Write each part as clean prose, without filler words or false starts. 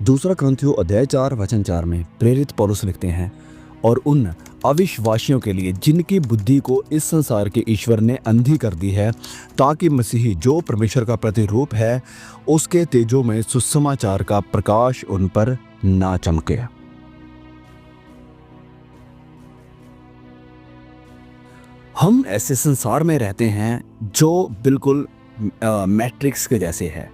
दूसरा क्रंथियो अध्याय 4 वचन 4 में प्रेरित पौलुस लिखते हैं, और उन अविश्वासियों के लिए जिनकी बुद्धि को इस संसार के ईश्वर ने अंधी कर दी है, ताकि मसीही जो परमेश्वर का प्रतिरूप है उसके तेजों में सुसमाचार का प्रकाश उन पर ना चमके। हम ऐसे संसार में रहते हैं जो बिल्कुल मैट्रिक्स के जैसे है।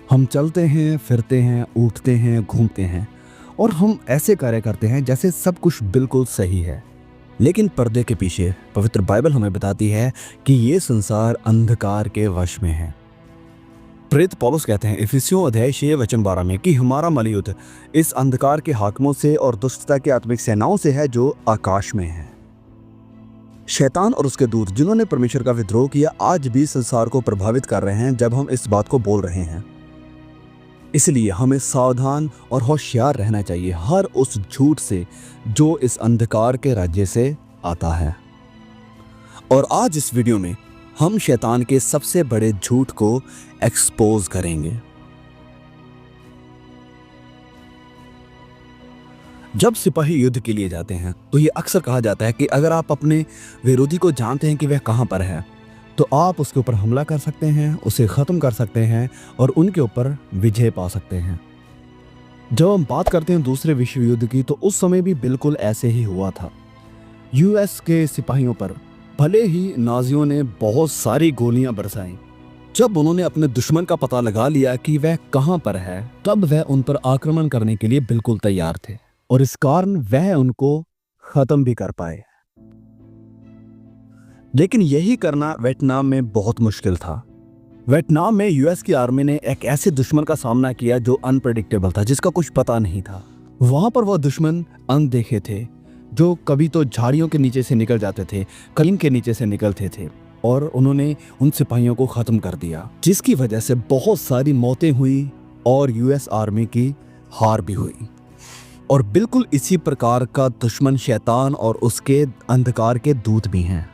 हम चलते हैं, फिरते हैं, उठते हैं, घूमते हैं और हम ऐसे कार्य करते हैं जैसे सब कुछ बिल्कुल सही है। लेकिन पर्दे के पीछे पवित्र बाइबल हमें बताती है कि ये संसार अंधकार के वश में है। प्रेरित पौलुस कहते हैं इफिसियों अध्याय 6 वचन 12 में कि हमारा मलयुद्ध इस अंधकार के हाकिमों से और दुष्टता की आत्मिक सेनाओं से है जो आकाश में है। शैतान और उसके दूत जिन्होंने परमेश्वर का विद्रोह किया आज भी संसार को प्रभावित कर रहे हैं जब हम इस बात को बोल रहे हैं। इसलिए हमें सावधान और होशियार रहना चाहिए हर उस झूठ से जो इस अंधकार के राज्य से आता है। और आज इस वीडियो में हम शैतान के सबसे बड़े झूठ को एक्सपोज करेंगे। जब सिपाही युद्ध के लिए जाते हैं तो ये अक्सर कहा जाता है कि अगर आप अपने विरोधी को जानते हैं कि वह कहां पर है तो आप उसके ऊपर हमला कर सकते हैं, उसे ख़त्म कर सकते हैं और उनके ऊपर विजय पा सकते हैं। जब हम बात करते हैं दूसरे विश्व युद्ध की तो उस समय भी बिल्कुल ऐसे ही हुआ था। यूएस के सिपाहियों पर भले ही नाजियों ने बहुत सारी गोलियां बरसाईं, जब उन्होंने अपने दुश्मन का पता लगा लिया कि वह कहां पर है तब वह उन पर आक्रमण करने के लिए बिल्कुल तैयार थे और इस कारण वह उनको ख़त्म भी कर पाए। लेकिन यही करना वियतनाम में बहुत मुश्किल था। वियतनाम में यूएस की आर्मी ने एक ऐसे दुश्मन का सामना किया जो अनप्रेडिक्टेबल था, जिसका कुछ पता नहीं था। वहां पर वह दुश्मन अनदेखे थे जो कभी तो झाड़ियों के नीचे से निकल जाते थे, कलीन के नीचे से निकलते थे और उन्होंने उन सिपाहियों को खत्म कर दिया, जिसकी वजह से बहुत सारी मौतें हुई और यूएस आर्मी की हार भी हुई। और बिल्कुल इसी प्रकार का दुश्मन शैतान और उसके अंधकार के दूत भी हैं।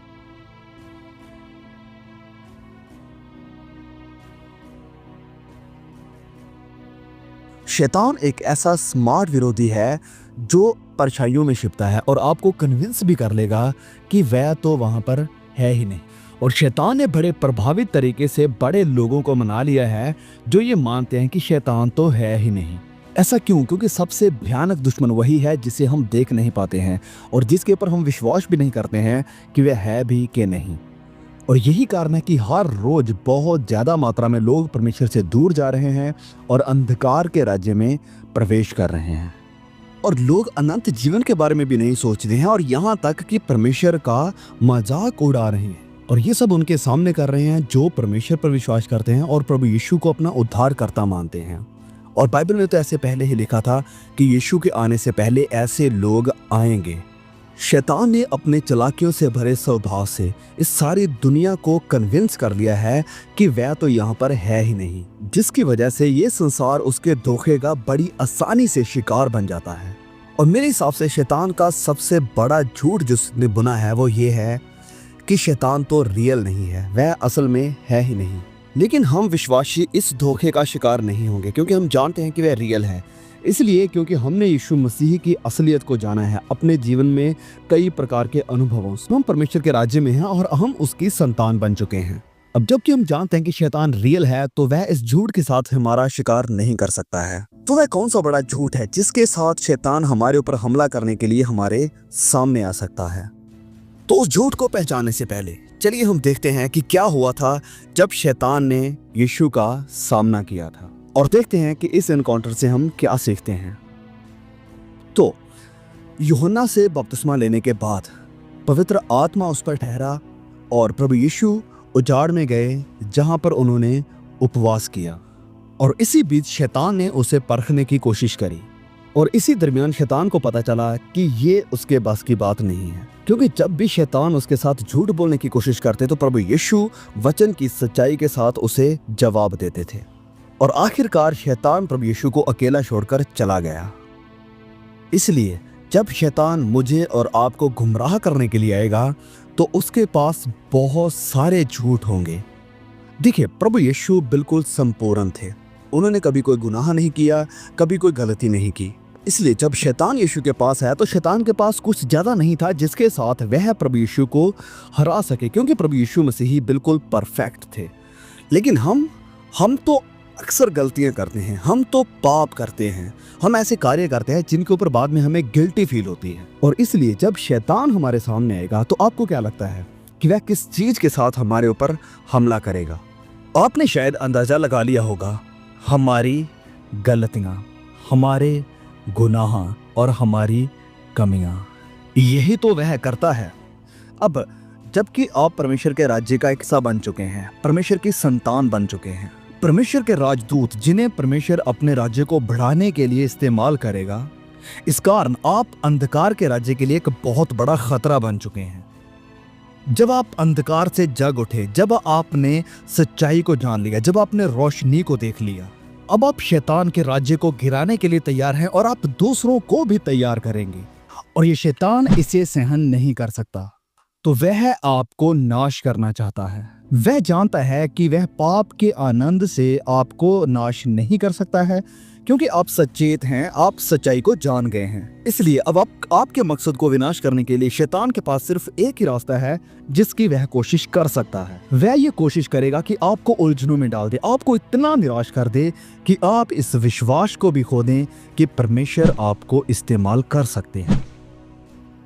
शैतान एक ऐसा स्मार्ट विरोधी है जो परछाइयों में छिपता है और आपको कन्विंस भी कर लेगा कि वह तो वहां पर है ही नहीं। और शैतान ने बड़े प्रभावित तरीके से बड़े लोगों को मना लिया है जो ये मानते हैं कि शैतान तो है ही नहीं। ऐसा क्यों? क्योंकि सबसे भयानक दुश्मन वही है जिसे हम देख नहीं पाते हैं और जिसके ऊपर हम विश्वास भी नहीं करते हैं कि वह है भी कि नहीं। और यही कारण है कि हर रोज बहुत ज्यादा मात्रा में लोग परमेश्वर से दूर जा रहे हैं और अंधकार के राज्य में प्रवेश कर रहे हैं। और लोग अनंत जीवन के बारे में भी नहीं सोचते हैं और यहाँ तक कि परमेश्वर का मजाक उड़ा रहे हैं। और ये सब उनके सामने कर रहे हैं जो परमेश्वर पर विश्वास करते हैं और प्रभु यीशु को अपना उद्धारकर्ता मानते हैं। और बाइबल में तो ऐसे पहले ही लिखा था कि यीशु के आने से पहले ऐसे लोग आएंगे। शैतान ने अपने चालाकियों से भरे स्वभाव से इस सारी दुनिया को कन्विंस कर लिया है कि वह तो यहाँ पर है ही नहीं, जिसकी वजह से ये संसार उसके धोखे का बड़ी आसानी से शिकार बन जाता है। और मेरे हिसाब से शैतान का सबसे बड़ा झूठ जिसने बुना है वो ये है कि शैतान तो रियल नहीं है, वह असल में है ही नहीं। लेकिन हम विश्वासी इस धोखे का शिकार नहीं होंगे क्योंकि हम जानते हैं कि वह रियल है। इसलिए क्योंकि हमने यीशु मसीह की असलियत को जाना है। अपने जीवन में कई प्रकार के अनुभवों से हम परमेश्वर के राज्य में हैं और हम उसकी संतान बन चुके हैं। अब जबकि हम जानते हैं कि शैतान रियल है तो वह इस झूठ के साथ हमारा शिकार नहीं कर सकता है। तो वह कौन सा बड़ा झूठ है जिसके साथ शैतान हमारे ऊपर हमला करने के लिए हमारे सामने आ सकता है? तो उस झूठ को पहचानने से पहले चलिए हम देखते हैं कि क्या हुआ था जब शैतान ने यीशु का सामना किया था और देखते हैं कि इस एनकाउंटर से हम क्या सीखते हैं। तो यूहन्ना से बपतिस्मा लेने के बाद पवित्र आत्मा उस पर ठहरा और प्रभु यीशु उजाड़ में गए जहां पर उन्होंने उपवास किया। और इसी बीच शैतान ने उसे परखने की कोशिश करी और इसी दरमियान शैतान को पता चला कि ये उसके बस की बात नहीं है, क्योंकि जब भी शैतान उसके साथ झूठ बोलने की कोशिश करते तो प्रभु यीशु वचन की सच्चाई के साथ उसे जवाब देते थे। और आखिरकार शैतान प्रभु यीशु को अकेला छोड़कर चला गया। इसलिए जब शैतान मुझे और आपको गुमराह करने के लिए आएगा तो उसके पास बहुत सारे झूठ होंगे। देखिए, प्रभु यीशु बिल्कुल संपूर्ण थे उन्होंने कभी कोई गुनाह नहीं किया, कभी कोई गलती नहीं की। इसलिए जब शैतान यीशु के पास आया तो शैतान के पास कुछ ज़्यादा नहीं था जिसके साथ वह प्रभु यीशु को हरा सके, क्योंकि प्रभु यीशु मसीह बिल्कुल परफेक्ट थे। लेकिन हम तो अक्सर गलतियां करते हैं, हम तो पाप करते हैं, हम ऐसे कार्य करते हैं जिनके ऊपर बाद में हमें गिल्टी फील होती है। और इसलिए जब शैतान हमारे सामने आएगा तो आपको क्या लगता है कि वह किस चीज़ के साथ हमारे ऊपर हमला करेगा? आपने शायद अंदाज़ा लगा लिया होगा, हमारी गलतियाँ, हमारे गुनाह और हमारी कमियां, यही तो वह करता है। अब जबकि आप परमेश्वर के राज्य का एक हिस्सा बन चुके हैं, परमेश्वर की संतान बन चुके हैं, परमेश्वर के राजदूत जिन्हें परमेश्वर अपने राज्य को बढ़ाने के लिए इस्तेमाल करेगा, इस कारण आप अंधकार के राज्य के लिए एक बहुत बड़ा खतरा बन चुके हैं। जब आप अंधकार से जग उठे, जब आपने सच्चाई को जान लिया, जब आपने रोशनी को देख लिया, अब आप शैतान के राज्य को गिराने के लिए तैयार हैं और आप दूसरों को भी तैयार करेंगे। और ये शैतान इसे सहन नहीं कर सकता, तो वह आपको नाश करना चाहता है। वह जानता है कि वह पाप के आनंद से आपको नाश नहीं कर सकता है, क्योंकि आप सचेत हैं, आप सच्चाई को जान गए हैं। इसलिए अब आपके मकसद को विनाश करने के लिए शैतान के पास सिर्फ एक ही रास्ता है जिसकी वह कोशिश कर सकता है। वह ये कोशिश करेगा कि आपको उलझनों में डाल दे, आपको इतना निराश कर दे कि आप इस विश्वास को भी खो दें कि परमेश्वर आपको इस्तेमाल कर सकते हैं।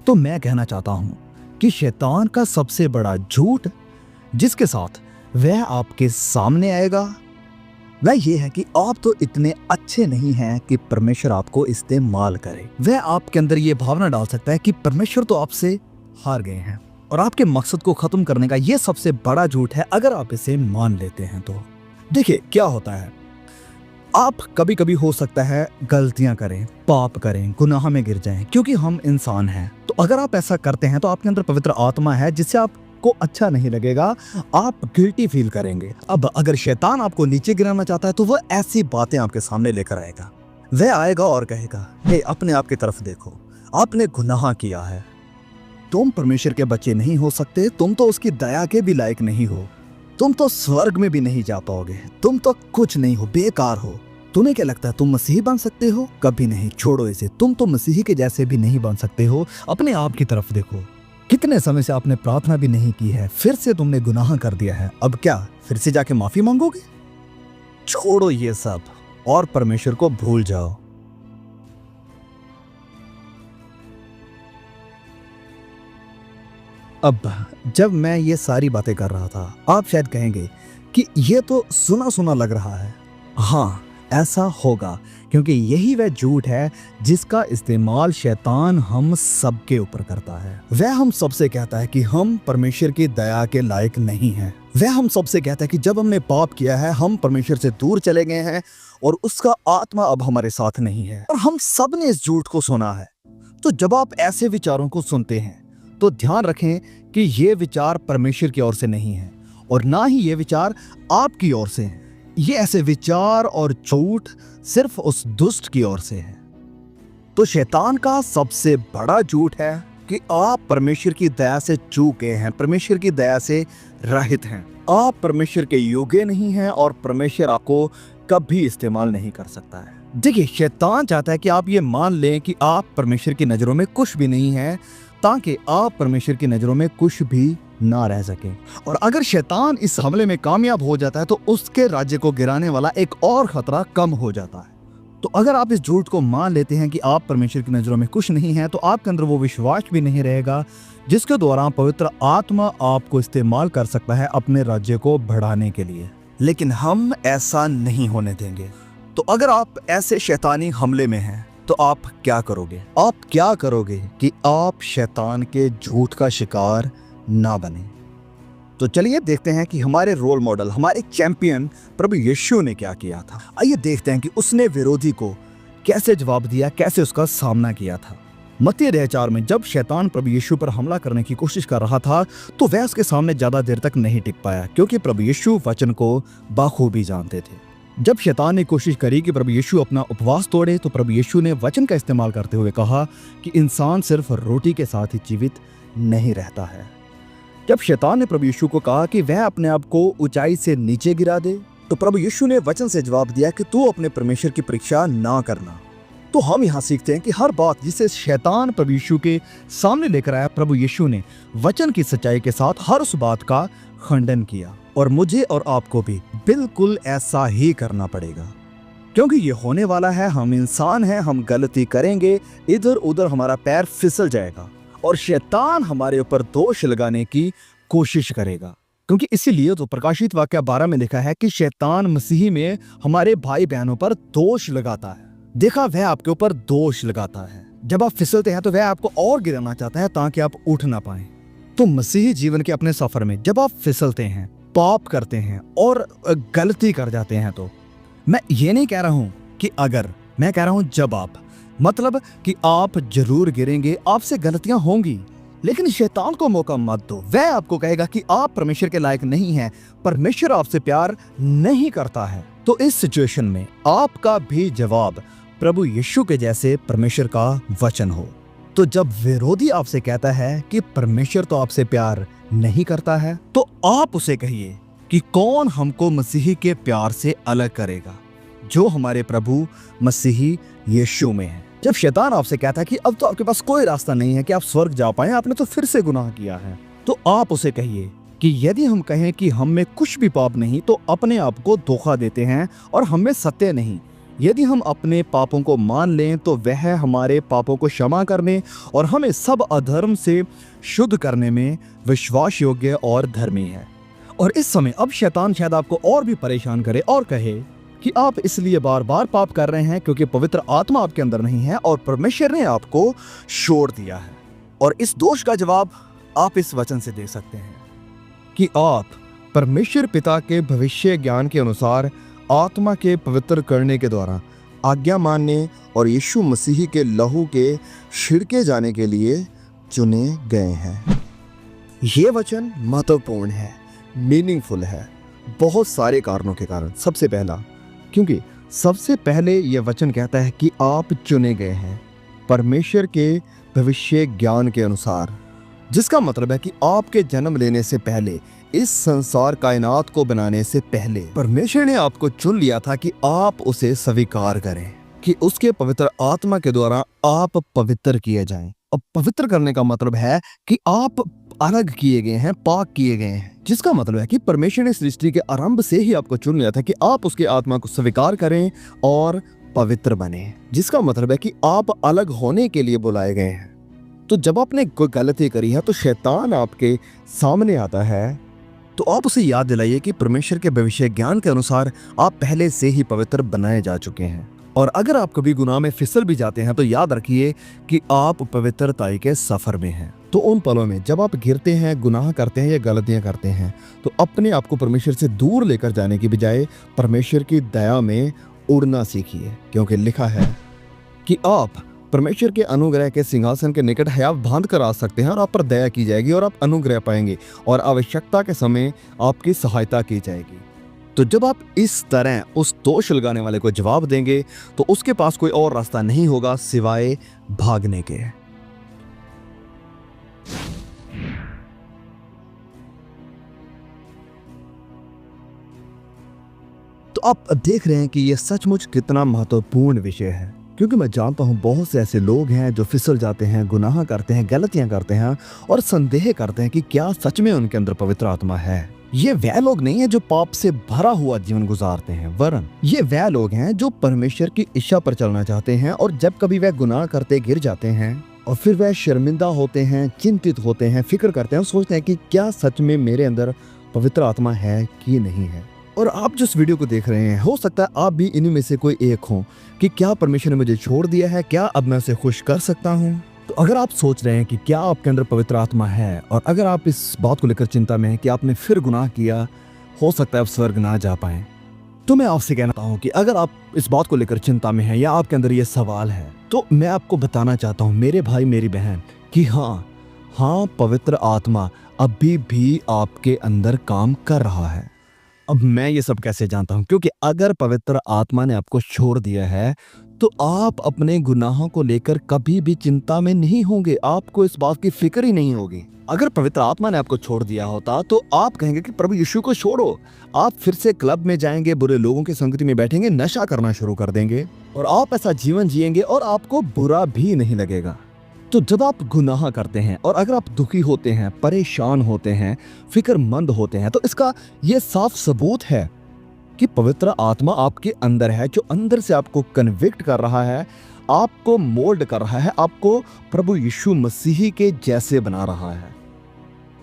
तो मैं कहना चाहता हूँ कि शैतान का सबसे बड़ा झूठ जिसके साथ वह आपके सामने आएगा वह ये है कि आप तो इतने अच्छे नहीं हैं कि परमेश्वर आपको इस्तेमाल करे। वह आपके अंदर ये भावना डाल सकता है कि परमेश्वर तो आपसे हार गए हैं, और आपके मकसद को खत्म करने का ये सबसे बड़ा झूठ है अगर आप इसे मान लेते हैं तो। देखिए क्या होता है, आप कभी कभी हो सकता है गलतियां करें, पाप करें, गुनाह में गिर जाएं, क्योंकि हम इंसान हैं। तो अगर आप ऐसा करते हैं तो आपके अंदर पवित्र आत्मा है जिससे आपको अच्छा नहीं लगेगा, आप गिल्टी फील करेंगे। अब अगर शैतान आपको नीचे गिराना चाहता है तो वह ऐसी बातें आपके सामने लेकर आएगा। वह आएगा और कहेगा, हे अपने आप की तरफ देखो, आपने गुनाह किया है, तुम परमेश्वर के बच्चे नहीं हो सकते, तुम तो उसकी दया के भी लायक नहीं हो, तुम तो स्वर्ग में भी नहीं जा पाओगे, तुम तो कुछ नहीं हो, बेकार हो। तुम्हें क्या लगता है तुम मसीही बन सकते हो? कभी नहीं, छोड़ो इसे, तुम तो मसीही के जैसे भी नहीं बन सकते हो। अपने आप की तरफ देखो, कितने समय से आपने प्रार्थना भी नहीं की है, फिर से तुमने गुनाह कर दिया है, अब क्या फिर से जाके माफी मांगोगे? छोड़ो ये सब और परमेश्वर को भूल जाओ। अब जब मैं ये सारी बातें कर रहा था, आप शायद कहेंगे कि ये तो सुना सुना लग रहा है। हाँ, ऐसा होगा, क्योंकि यही वह झूठ है जिसका इस्तेमाल शैतान हम सबके ऊपर करता है। वह हम सबसे कहता है कि हम परमेश्वर की दया के लायक नहीं हैं। वह हम सबसे कहता है कि जब हमने पाप किया है हम परमेश्वर से दूर चले गए हैं और उसका आत्मा अब हमारे साथ नहीं है। और हम सब ने इस झूठ को सुना है। तो जब आप ऐसे विचारों को सुनते हैं तो ध्यान रखें कि ये विचार परमेश्वर की ओर से नहीं है और ना ही ये विचार आपकी ओर से है। ये ऐसे विचार और झूठ सिर्फ उस दुष्ट की ओर से है। तो शैतान का सबसे बड़ा झूठ है कि आप परमेश्वर की दया से चूक गए हैं, परमेश्वर की दया से रहित हैं, आप परमेश्वर के योग्य नहीं हैं और परमेश्वर आपको कभी इस्तेमाल नहीं कर सकता है। देखिए, शैतान चाहता है कि आप ये मान लें कि आप परमेश्वर की नजरों में कुछ भी नहीं हैं, ताकि आप परमेश्वर की नजरों में कुछ भी ना रह सके। और अगर शैतान इस हमले में कामयाब हो जाता है तो उसके राज्य को गिराने वाला एक और खतरा कम हो जाता है। तो अगर आप इस झूठ को मान लेते हैं कि आप परमेश्वर की नजरों में कुछ नहीं है, तो आपके अंदर वो विश्वास भी नहीं रहेगा जिसके द्वारा पवित्र आत्मा आपको इस्तेमाल कर सकता है अपने राज्य को बढ़ाने के लिए। लेकिन हम ऐसा नहीं होने देंगे। तो अगर आप ऐसे शैतानी हमले में हैं तो आप क्या करोगे? आप क्या करोगे कि आप शैतान के झूठ का शिकार ना बने? तो चलिए देखते हैं कि हमारे रोल मॉडल, हमारे चैंपियन प्रभु यीशु ने क्या किया था। आइए देखते हैं कि उसने विरोधी को कैसे जवाब दिया, कैसे उसका सामना किया था। मत्ती अध्याय 4 में जब शैतान प्रभु यीशु पर हमला करने की कोशिश कर रहा था तो वह उसके सामने ज्यादा देर तक नहीं टिक पाया, क्योंकि प्रभु यीशु वचन को बखूबी जानते थे। जब शैतान ने कोशिश करी कि प्रभु यीशु अपना उपवास तोड़े तो प्रभु यीशु ने वचन का इस्तेमाल करते हुए कहा कि इंसान सिर्फ रोटी के साथ ही जीवित नहीं रहता है। जब शैतान ने प्रभु यीशु को कहा कि वह अपने आप को ऊंचाई से नीचे गिरा दे तो प्रभु यीशु ने वचन से जवाब दिया कि तू अपने परमेश्वर की परीक्षा ना करना। तो हम यहाँ सीखते हैं कि हर बात जिसे शैतान प्रभु यीशु के सामने लेकर आया, प्रभु यीशु ने वचन की सच्चाई के साथ हर उस बात का खंडन किया। और मुझे और आपको भी बिल्कुल ऐसा ही करना पड़ेगा, क्योंकि ये होने वाला है। हम इंसान हैं, हम गलती करेंगे, इधर उधर हमारा पैर फिसल जाएगा और शैतान हमारे ऊपर दोष लगाने की कोशिश करेगा। क्योंकि इसीलिए तो प्रकाशित वाक्य 12 में लिखा है कि शैतान मसीह में हमारे भाई बहनों पर दोष लगाता है। देखा, वह आपके ऊपर दोष लगाता है। जब आप फिसलते हैं तो वह आपको और गिराना चाहता है ताकि आप उठ ना पाएं। तो मसीही जीवन के अपने सफर में जब आप फिसलते हैं, पाप करते हैं और गलती कर जाते हैं, तो मैं ये नहीं कह रहा हूं कि अगर, मैं कह रहा हूं जब आप, मतलब कि आप जरूर गिरेंगे, आपसे गलतियां होंगी, लेकिन शैतान को मौका मत दो। वह आपको कहेगा कि आप परमेश्वर के लायक नहीं हैं, परमेश्वर आपसे प्यार नहीं करता है। तो इस सिचुएशन में आपका भी जवाब प्रभु यीशु के जैसे परमेश्वर का वचन हो। तो जब विरोधी आपसे कहता है कि परमेश्वर तो आपसे प्यार नहीं करता है, तो आप उसे कहिए कि कौन हमको मसीही के प्यार से अलग करेगा, जो हमारे प्रभु मसीही यीशु में है। जब शैतान आपसे कहता है कि अब तो आपके पास कोई रास्ता नहीं है कि आप स्वर्ग जा पाएं, आपने तो फिर से गुनाह किया है, तो आप उसे कहिए कि यदि हम कहें कि हम में कुछ भी पाप नहीं, तो अपने आप को धोखा देते हैं और हम में सत्य नहीं। यदि हम अपने पापों को मान लें तो वह हमारे पापों को क्षमा करने और हमें सब अधर्म से शुद्ध करने में विश्वास योग्य और धर्मी है। और इस समय अब शैतान शायद आपको और भी परेशान करे और कहे कि आप इसलिए बार बार पाप कर रहे हैं क्योंकि पवित्र आत्मा आपके अंदर नहीं है और परमेश्वर ने आपको छोड़ दिया है। और इस दोष का जवाब आप इस वचन से दे सकते हैं कि आप परमेश्वर पिता के भविष्य ज्ञान के अनुसार आत्मा के पवित्र करने के द्वारा आज्ञा मानने और यीशु मसीह के लहू के छिड़के जाने के लिए चुने गए हैं। ये वचन महत्वपूर्ण है, मीनिंगफुल है, बहुत सारे कारणों के कारण। सबसे पहला, क्योंकि सबसे पहले यह वचन कहता है कि आप चुने गए हैं परमेश्वर के भविष्य ज्ञान के अनुसार, जिसका मतलब है कि आपके जन्म लेने से पहले, इस संसार कायनात को बनाने से पहले परमेश्वर ने आपको चुन लिया था कि आप उसे स्वीकार करें, कि उसके पवित्र आत्मा के द्वारा आप पवित्र किए जाएं। अब पवित्र करने का मतलब है कि आप अलग किए गए हैं, पाक किए गए हैं, जिसका मतलब है कि परमेश्वर ने सृष्टि के आरंभ से ही आपको चुन लिया था कि आप उसके आत्मा को स्वीकार करें और पवित्र बने, जिसका मतलब है कि आप अलग होने के लिए बुलाए गए हैं। तो जब आपने कोई गलती करी है तो शैतान आपके सामने आता है, तो आप उसे याद दिलाइए कि परमेश्वर के भविष्य ज्ञान के अनुसार आप पहले से ही पवित्र बनाए जा चुके हैं। और अगर आप कभी गुनाह में फिसल भी जाते हैं तो याद रखिए कि आप पवित्रताई के सफर में हैं। तो उन पलों में जब आप गिरते हैं, गुनाह करते हैं या गलतियां करते हैं, तो अपने आप को परमेश्वर से दूर लेकर जाने की बजाय परमेश्वर की दया में उड़ना सीखिए, क्योंकि लिखा है कि आप परमेश्वर के अनुग्रह के सिंहासन के निकट हयाव बांध कर आ सकते हैं और आप पर दया की जाएगी और आप अनुग्रह पाएंगे और आवश्यकता के समय आपकी सहायता की जाएगी। तो जब आप इस तरह उस दोष लगाने वाले को जवाब देंगे तो उसके पास कोई और रास्ता नहीं होगा सिवाय भागने के। तो आप देख रहे हैं कि यह सचमुच कितना महत्वपूर्ण विषय है, क्योंकि मैं जानता हूं बहुत से ऐसे लोग हैं जो फिसल जाते हैं, गुनाह करते हैं, गलतियां करते हैं और संदेह करते हैं कि क्या सच में उनके अंदर पवित्र आत्मा है। ये वह लोग नहीं है जो पाप से भरा हुआ जीवन गुजारते हैं, वरन ये वह लोग हैं जो परमेश्वर की इच्छा पर चलना चाहते हैं और जब कभी वह गुनाह करते गिर जाते हैं और फिर वह शर्मिंदा होते हैं, चिंतित होते हैं, फिक्र करते हैं और सोचते हैं कि क्या सच में मेरे अंदर पवित्र आत्मा है कि नहीं है। और आप जिस वीडियो को देख रहे हैं, हो सकता है आप भी इन्हीं में से कोई एक हो कि क्या परमेश्वर ने मुझे छोड़ दिया है, क्या अब मैं उसे खुश कर सकता हूँ। तो अगर आप सोच रहे हैं कि क्या आपके अंदर पवित्र आत्मा है और अगर आप इस बात को लेकर चिंता में हैं कि आपने फिर गुनाह किया, हो सकता है आप स्वर्ग ना जा पाएं, तो मैं आपसे कहना चाहता हूँ कि अगर आप इस बात को लेकर चिंता में हैं या आपके अंदर ये सवाल है, तो मैं आपको बताना चाहता हूँ मेरे भाई मेरी बहन कि हाँ, पवित्र आत्मा अभी भी आपके अंदर काम कर रहा है। अब मैं ये सब कैसे जानता हूँ? क्योंकि अगर पवित्र आत्मा ने आपको छोड़ दिया है तो आप अपने गुनाहों को लेकर कभी भी चिंता में नहीं होंगे, आपको इस बात की फिक्र ही नहीं होगी। अगर पवित्र आत्मा ने आपको छोड़ दिया होता तो आप कहेंगे कि प्रभु यीशु को छोड़ो, आप फिर से क्लब में जाएंगे, बुरे लोगों की संगति में बैठेंगे, नशा करना शुरू कर देंगे और आप ऐसा जीवन जिएंगे और आपको बुरा भी नहीं लगेगा। तो जब आप गुनाह करते हैं और अगर आप दुखी होते हैं, परेशान होते हैं, फिक्रमंद होते हैं, तो इसका ये साफ सबूत है कि पवित्र आत्मा आपके अंदर है, जो अंदर से आपको कन्विक्ट कर रहा है, आपको मोल्ड कर रहा है, आपको प्रभु यीशु मसीह के जैसे बना रहा है।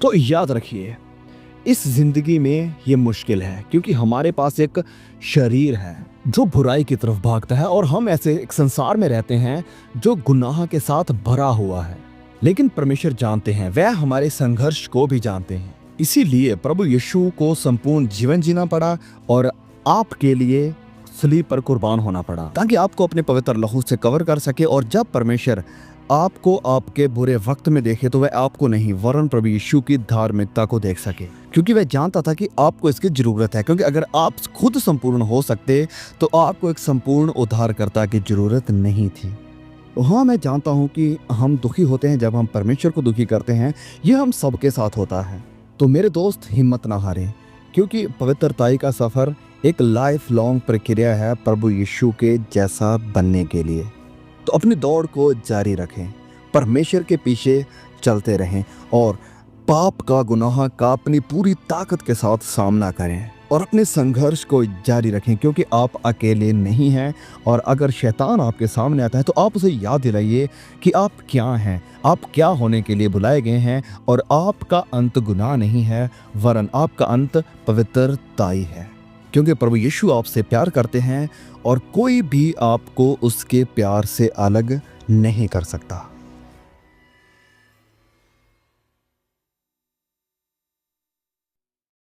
तो याद रखिए, इस जिंदगी में ये मुश्किल है क्योंकि हमारे पास एक शरीर है जो बुराई की तरफ भागता है और हम ऐसे एक संसार में रहते हैं जो गुनाह के साथ भरा हुआ है। लेकिन परमेश्वर जानते हैं, वह हमारे संघर्ष को भी जानते हैं। इसीलिए प्रभु यीशु को संपूर्ण जीवन जीना पड़ा और आपके लिए सलीब पर कुर्बान होना पड़ा ताकि आपको अपने पवित्र लहू से कवर कर सके। और जब परमेश्वर आपको आपके बुरे वक्त में देखे तो वह आपको नहीं वरन प्रभु यीशु की धार्मिकता को देख सके, क्योंकि वह जानता था कि आपको इसकी जरूरत है। क्योंकि अगर आप खुद संपूर्ण हो सकते तो आपको एक संपूर्ण उद्धारकर्ता की जरूरत नहीं थी। तो हाँ, मैं जानता हूँ कि हम दुखी होते हैं जब हम परमेश्वर को दुखी करते हैं, यह हम सबके साथ होता है। तो मेरे दोस्त, हिम्मत ना हारें, क्योंकि पवित्रताई का सफ़र एक लाइफ लॉन्ग प्रक्रिया है प्रभु यीशु के जैसा बनने के लिए। तो अपनी दौड़ को जारी रखें, परमेश्वर के पीछे चलते रहें और पाप का, गुनाह का अपनी पूरी ताकत के साथ सामना करें और अपने संघर्ष को जारी रखें, क्योंकि आप अकेले नहीं हैं। और अगर शैतान आपके सामने आता है तो आप उसे याद दिलाइए कि आप क्या हैं, आप क्या होने के लिए बुलाए गए हैं और आपका अंत गुनाह नहीं है वरन आपका अंत पवित्रताई है। क्योंकि प्रभु यीशु आपसे प्यार करते हैं और कोई भी आपको उसके प्यार से अलग नहीं कर सकता।